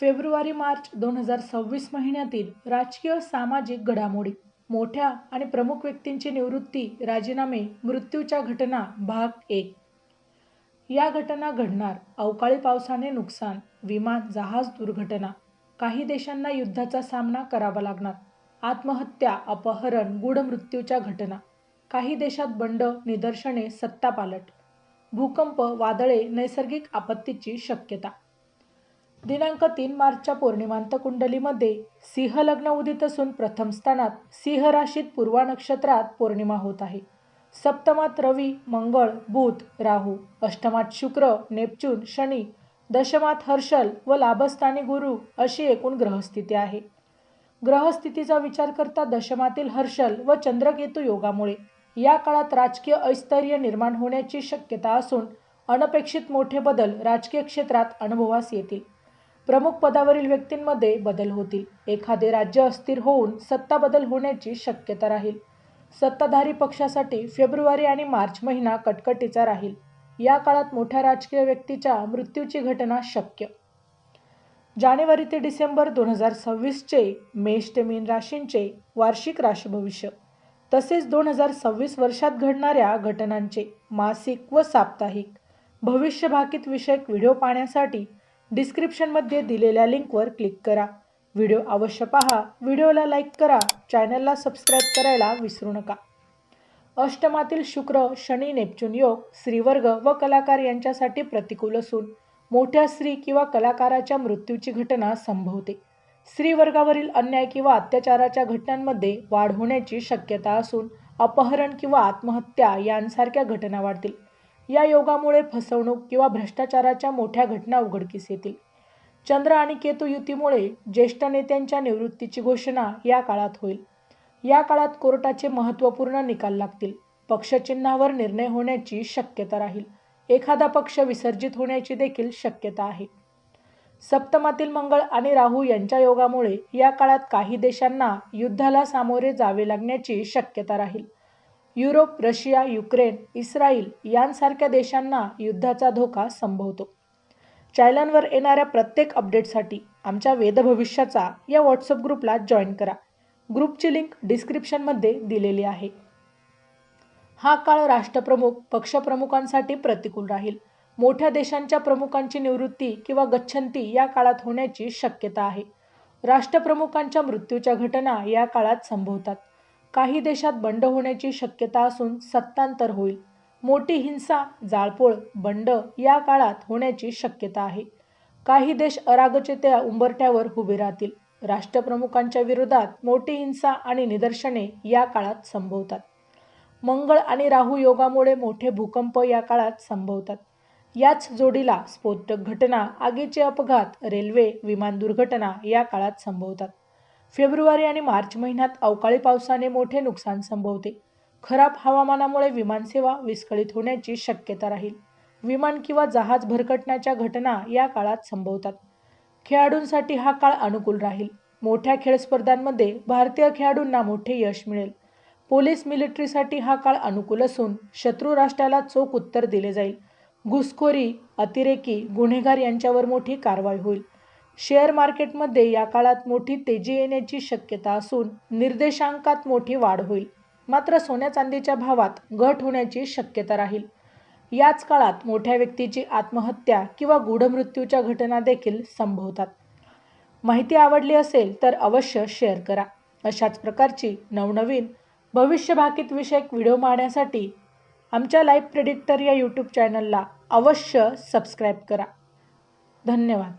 फेब्रुवारी-मार्च 2026 महिन्यातील राजकीय सामाजिक घडामोडी. मोठ्या आणि प्रमुख व्यक्तींची निवृत्ती, राजीनामे, मृत्यूच्या घटना भाग 1. या घटना घडणार: अवकाळी पावसाने नुकसान, विमान जहाज दुर्घटना, काही देशांना युद्धाचा सामना करावा लागणार, आत्महत्या, अपहरण, गूढ मृत्यूच्या घटना, काही देशात बंड, निदर्शने, सत्तापालट, भूकंप, वादळे, नैसर्गिक आपत्तीची शक्यता. दिनांक 3 मार्चच्या पौर्णिमांत कुंडलीमध्ये सिंह लग्न उदित असून प्रथम स्थानात सिंह राशीत पूर्वा नक्षत्रात पौर्णिमा होत आहे. सप्तमात रवी, मंगळ, बुध, राहू, अष्टमात शुक्र, नेपच्यून, शनी, दशमात हर्षल व लाभस्थानी गुरु अशी एकूण ग्रहस्थिती आहे. ग्रहस्थितीचा विचार करता दशमातील हर्षल व चंद्रकेतू योगामुळे या काळात राजकीय अस्थैर्य निर्माण होण्याची शक्यता असून अनपेक्षित मोठे बदल राजकीय क्षेत्रात अनुभवास येतील. प्रमुख पदावरील व्यक्तींमध्ये बदल होतील. एखादे राज्य अस्थिर होऊन सत्ता बदल होण्याची शक्यता राहील. सत्ताधारी पक्षासाठी फेब्रुवारी आणि मार्च महिना कटकटीचा राहील. या काळात मोठ्या राजकीय व्यक्तीच्या मृत्यूची घटना शक्य. जानेवारी ते डिसेंबर 2026 चे मेष ते मीन राशींचे वार्षिक राशी भविष्य तसेच 2026 वर्षात घडणाऱ्या घटनांचे मासिक व साप्ताहिक भविष्य भाकीत विषयक व्हिडिओ पाहण्यासाठी डिस्क्रिप्शनमध्ये दिलेल्या लिंकवर क्लिक करा. व्हिडिओ अवश्य पहा, व्हिडिओला लाईक करा, चॅनलला सबस्क्राईब करायला विसरू नका. अष्टमातील शुक्र, शनी, नेपच्यून योग स्त्रीवर्ग व कलाकार यांच्यासाठी प्रतिकूल असून मोठ्या स्त्री किंवा कलाकाराच्या मृत्यूची घटना संभवते. स्त्रीवर्गावरील अन्याय किंवा अत्याचाराच्या घटनांमध्ये वाढ होण्याची शक्यता असून अपहरण किंवा आत्महत्या यांसारख्या घटना वाढतील. या योगामुळे फसवणूक किंवा भ्रष्टाचाराच्या मोठ्या घटना उघडकीस येतील. चंद्र आणि केतू युतीमुळे ज्येष्ठ नेत्यांच्या निवृत्तीची घोषणा या काळात होईल. या काळात कोर्टाचे महत्त्वपूर्ण निकाल लागतील. पक्षचिन्हावर निर्णय होण्याची शक्यता राहील. एखादा पक्ष विसर्जित होण्याची देखील शक्यता आहे. सप्तमातील मंगळ आणि राहू यांच्या योगामुळे या काळात काही देशांना युद्धाला सामोरे जावे लागण्याची शक्यता राहील. युरोप, रशिया, युक्रेन, इस्रायल यांसारख्या देशांना युद्धाचा धोका संभवतो. चॅनलवर येणाऱ्या प्रत्येक अपडेटसाठी आमच्या वेद भविष्याचा या व्हॉट्सअप ग्रुपला जॉईन करा. ग्रुपची लिंक डिस्क्रिप्शनमध्ये दिलेली आहे. हा काळ राष्ट्रप्रमुख, पक्षप्रमुखांसाठी प्रतिकूल राहील. मोठ्या देशांच्या प्रमुखांची निवृत्ती किंवा गच्छंती या काळात होण्याची शक्यता आहे. राष्ट्रप्रमुखांच्या मृत्यूच्या घटना या काळात संभवतात. काही देशात बंड होण्याची शक्यता असून सत्तांतर होईल. मोठी हिंसा, जाळपोळ, बंड या काळात होण्याची शक्यता आहे. काही देश अराजकतेच्या उंबरठ्यावर उभे राहतील. राष्ट्रप्रमुखांच्या विरोधात मोठी हिंसा आणि निदर्शने या काळात संभवतात. मंगळ आणि राहू योगामुळे मोठे भूकंप या काळात संभवतात. याच जोडीला स्फोटक घटना, आगीचे अपघात, रेल्वे, विमान दुर्घटना या काळात संभवतात. फेब्रुवारी आणि मार्च महिन्यात अवकाळी पावसाने मोठे नुकसान संभवते. खराब हवामानामुळे विमानसेवा विस्कळीत होण्याची शक्यता राहील. विमान किंवा जहाज भरकटण्याच्या घटना या काळात संभवतात. खेळाडूंसाठी हा काळ अनुकूल राहील. मोठ्या खेळ स्पर्धांमध्ये भारतीय खेळाडूंना मोठे यश मिळेल. पोलीस मिलिटरीसाठी हा काळ अनुकूल असून शत्रू राष्ट्राला चोख उत्तर दिले जाईल. घुसखोरी, अतिरेकी, गुन्हेगार यांच्यावर मोठी कारवाई होईल. शेअर मार्केटमध्ये या काळात मोठी तेजी येण्याची शक्यता असून निर्देशांकात मोठी वाढ होईल. मात्र सोन्या चांदीच्या भावात घट होण्याची शक्यता राहील. याच काळात मोठ्या व्यक्तीची आत्महत्या किंवा गूढ मृत्यूच्या घटना देखील संभवतात. माहिती आवडली असेल तर अवश्य शेअर करा. अशाच प्रकारची नवनवीन भविष्य भाकीत विषयक व्हिडिओ पाहण्यासाठी आमच्या लाईव्ह प्रेडिक्टर या यूट्यूब चॅनलला अवश्य सबस्क्राईब करा. धन्यवाद.